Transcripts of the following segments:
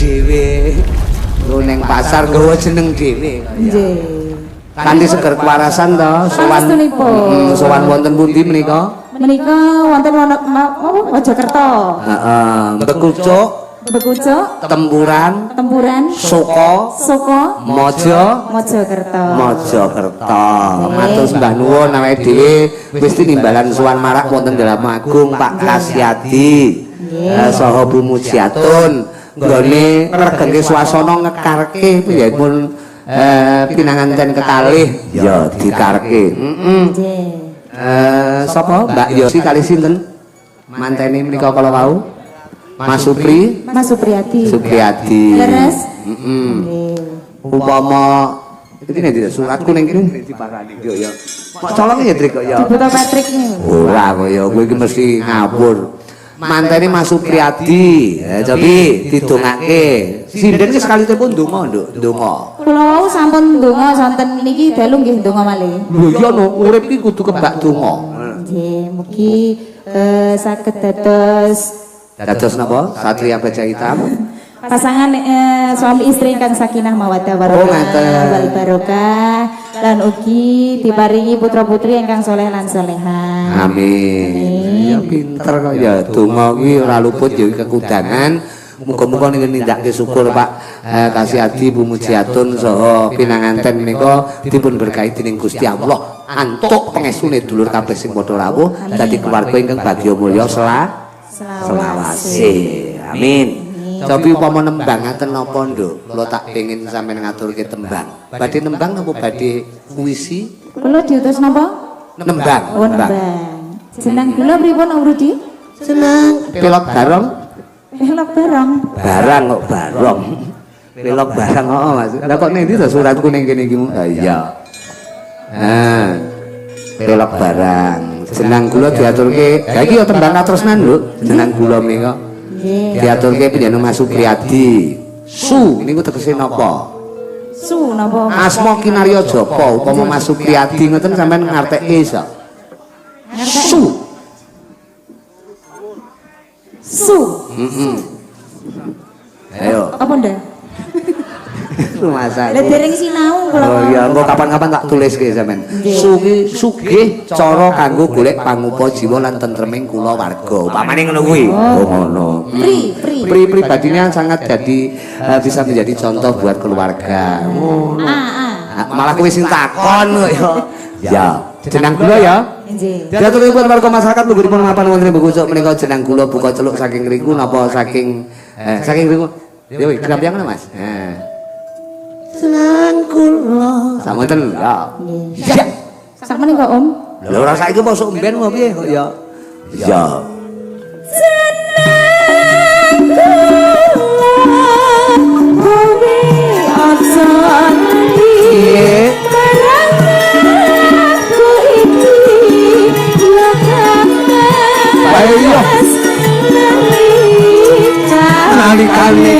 dhewe. Lho ning pasar gawa jeneng dhewe kaya. Nggih. Kanthi seger kewarasan to, sowan wonten pundi menika? Menika wonten Mojokerto. Heeh, Bekucuk, Tempuran, Soko, Mojokerto. Matur sembah nuwun awake dhewe wis tinimbalan sowan marak wonten dalam agung Pak Kasyadi. Saha Bu Mujiatun nggone ngregengke swasana ngekarke piyambun pinanganten kekalih ya dikarke. Heeh. Sapa Mbak Yosi kalih sinten? Mantene menika kala wau. Mas Supriyadi. Leres? Umpama iki nek suratku ning kene diparani yo ya. Kok colong ya Trik kok ya. Dibutuh Patrick niku. Ora kok ya kowe iki mesti ngawur. Mantene Mas Supriyadi. Cobi didongake. Sinden ki sekali pun ndonga, Nduk, ndonga. Kula wau sampun ndonga sonten niki dalu nggih ndonga malih. Lho iya no, urip iki kudu kebak donga. Nggih, mugi saged Dados napa? Satria Baja Hitam. pasangan suami istri ingkang sakinah mawaddah warahmah wal barokah lan ugi diparingi putra-putri ingkang saleh lan salehah. Amin. Ya pinter kok ya donga kuwi ora luput ya kekudangan. Muga-muga nindakke syukur Pak Kasyadi Bu Mujiatun saha pinanganten menika dipun berkahi dening Gusti Allah. Antuk pengestune dulur kabeh sing padha rawuh dadi keluarga ingkang bagya mulya selawase. Amin. Tapi upama nembang ngaten napa, Nduk? Kula tak pengin sampeyan ngaturke tembang. Badhe nembang napa badhe puisi? Kula diutus napa? Nembang. Oh, nembang. Jeneng kula pripun Om Rudi? Seneng pelok barong. Pelok barong. Barang kok barong. Pelok barang kok Mas. Lah kok ning ndi to suratku ning kene iki? Ha iya. Pelok barang. Jeneng kula diaturke. Ha iki ya tembang katresnan, Nduk. Jeneng kula menika. Diaturke pinjane Mas Supriyadi. Su niku tegese napa? Su napa? Asma kinarya japa upama Mas Supriyadi ngoten sampean ngartekke iso. Su. Ayo. Apa ndak? Masa. Lah dereng sinau kula. Oh iya, engko kapan-kapan tak tuliske sampean. Sugih cara kanggo golek pangupa jiwa lan tentreming kula warga. Upamane ngono kuwi. Oh ngono. Pri pribadinya sangat jadi bisa menjadi contoh buat keluarga. Ngono. Malah kowe sing takon kok ya. Ya, jeneng kula ya. Nggih. Diaturipun warga masyarakat lungguhipun mapan wonten Bekucuk menika jeneng kula buka celuk saking ngriku napa saking ngriku. Ya wis kerapyangan Mas. Senang kula. Samonten ya. Nggih. Sakmene kok Om? Lha ora saiki mosok mben kok piye kok ya. Ya. Senang kula bumi aja Piye? Ayo. Kali-kali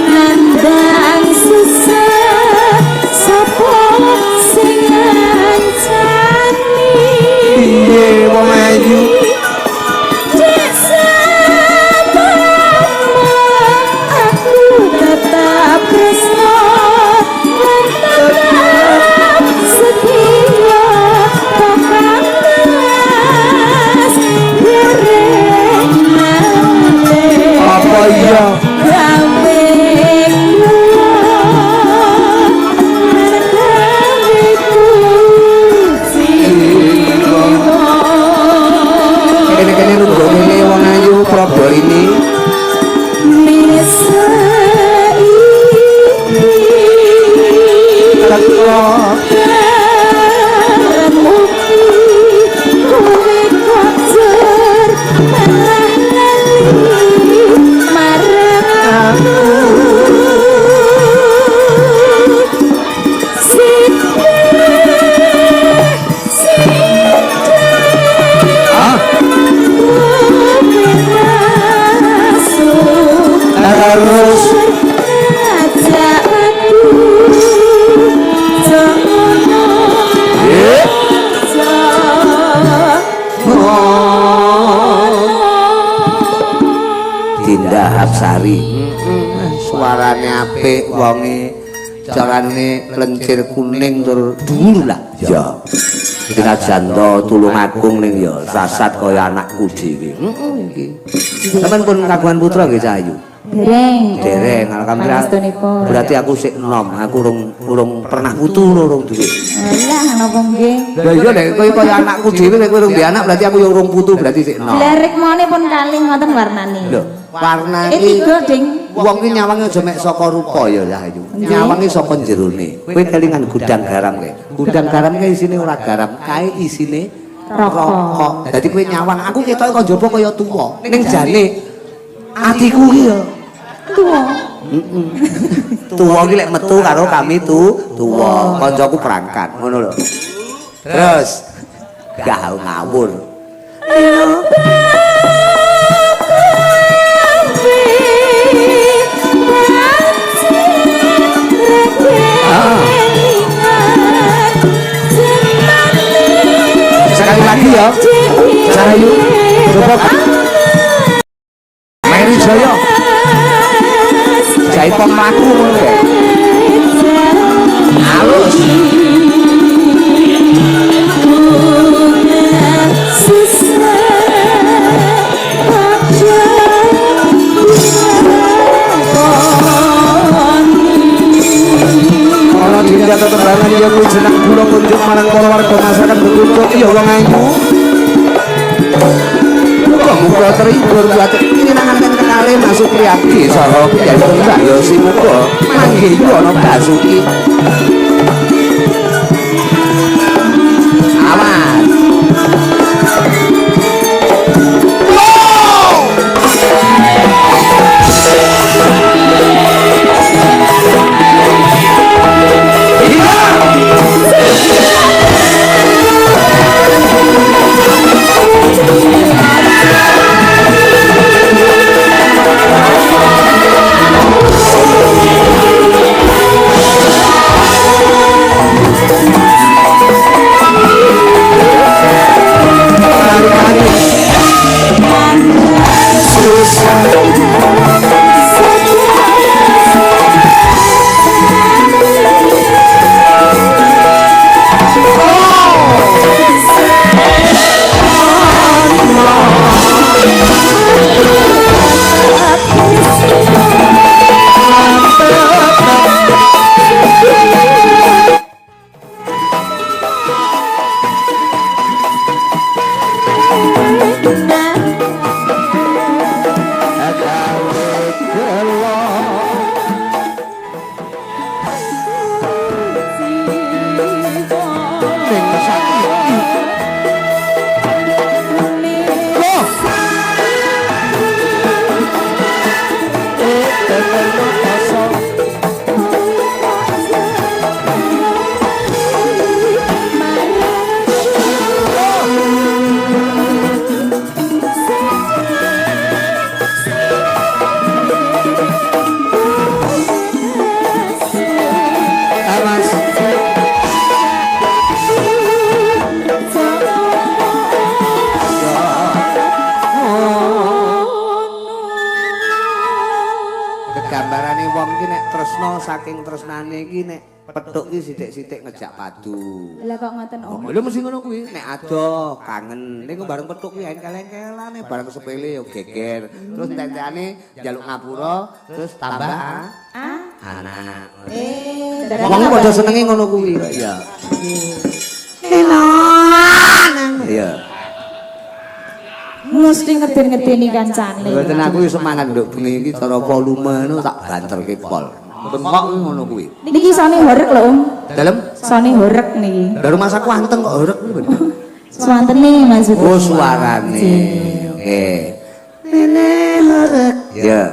nandang susah sapa sing ngancani piye wong ayu aku tetap tresno tetap setia panas apa iya kene-kene nunggu kene wong ayu Prabu ini harus Dinda Hapsari suarane apik, wonge carane lencir kuning tur dhuwur lah. Ya. Senajan to Tulungagung ning ya sasat kaya anakku dhewe. Heeh iki. Sampeyan pun kagungan putra nggih Cahayu? Dereng, alhamdulillah. Berarti aku sik enom, aku urung pernah putu urung duwe. Lah napa nggih? Lah iya nek kowe kaya anakku dhewe nek kowe urung duwe anak berarti aku ya urung putu berarti sik enom. Lerek mone pun kalih ngoten warnane. Lho, warna tiga ding. Wong ki nyawange aja mek saka rupa ya Cahayu. Nyawange saka jerone. Kowe kelingan gudang garam kae. Gudang garam kae isine ora garam, kae isine rokok. Dadi kowe nyawang aku ketoke kok njaba kaya tuwa. Ning jane atiku ki ya tuwa. Tuwa ki lek metu karo kami tuwa. Kancaku berangkat, ngono lho. Terus gak ngawur. Sekali lagi ya. Cahayu. Coba. Mary Jaya. Jaipong mlaku ngono ya. Halus. Ana dinda tetembangan ya kuwi jeneng kula kunjuk marang para warga masyarakat berkunjung ya wong ayu. Muga terhibur buat pinanganken kenale Masuk Priyadi saha Kyai Mbah ya sing muga mangke iku ana Basuki. Aman. Saking tresnane iki nek petuk iki sithik-sithik ngejak padu. Lah kok ngoten Om? Lha mesti ngono kuwi nek ado kangen ning bareng petuk kuwi engkel-engkelane bareng sepele yo geger. Terus entek-entekane njaluk ngapura terus tambah anak. Wong padha senenge ngono kuwi kok ya. Iya. Mesti ngeden-ngedeni kancane. Mboten aku wis semangat nduk bengi iki cara volume ngono tak banterke pol. Bengkok ngono kuwi. Niki sone horeg lho, Om. Dalem? Sone horeg niki. Dari rumah saku anteng kok horeg niku. Swantene maksudnya. Oh, suarane. Oke. Nene horeg. Ya.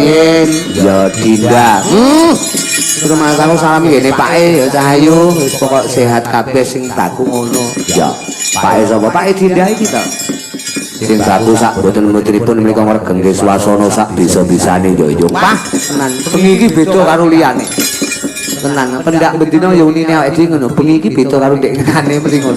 rumiyin ya Dinda. Rumah aku salam ngene Pake ya Cahayu wis pokok sehat kabeh sing baku ngono. Ya Pake sapa? Pake Dinda iki to. Sing baku sak mboten-mbotenipun menika ngregeng swasana sak bisa-bisane yo Pah tenan. Bengi iki beda karo liyane. Tenan pendak bendina ya unine awake dhewe ngono. Bengi iki beda karo ndek ngene mesti ngono.